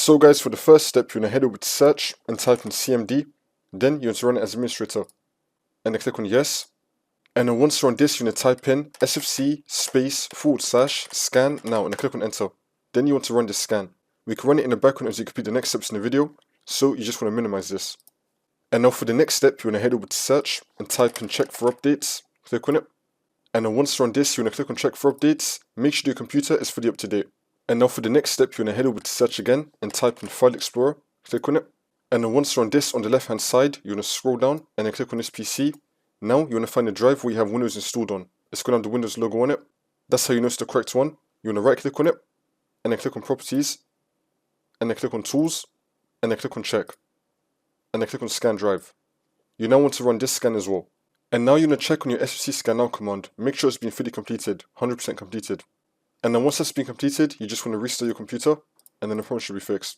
So guys, for the first step, you're going to head over to search and type in CMD. Then you're going to run it as administrator. And then click on yes. And then once you're on this, you're going to type in sfc /scan now and then click on enter. Then you want to run this scan. We can run it in the background as you complete the next steps in the video, so you just want to minimize this. And now for the next step, you're going to head over to search and type in check for updates. Click on it. And then once you're on this, you're going to click on check for updates. Make sure your computer is fully up to date. And now for the next step, you're going to head over to search again and type in File Explorer. Click on it. And then once you're on this, on the left hand side, you're going to scroll down and then click on this PC. Now you're going to find the drive where you have Windows installed on. It's going to have the Windows logo on it. That's how you know it's the correct one. You're going to right click on it and then click on Properties and then click on Tools and then click on Check and then click on Scan Drive. You now want to run this scan as well. And now you're going to check on your sfc scan now command. Make sure it's been fully completed, 100% completed. And then once that's been completed, you just want to restart your computer and then the problem should be fixed.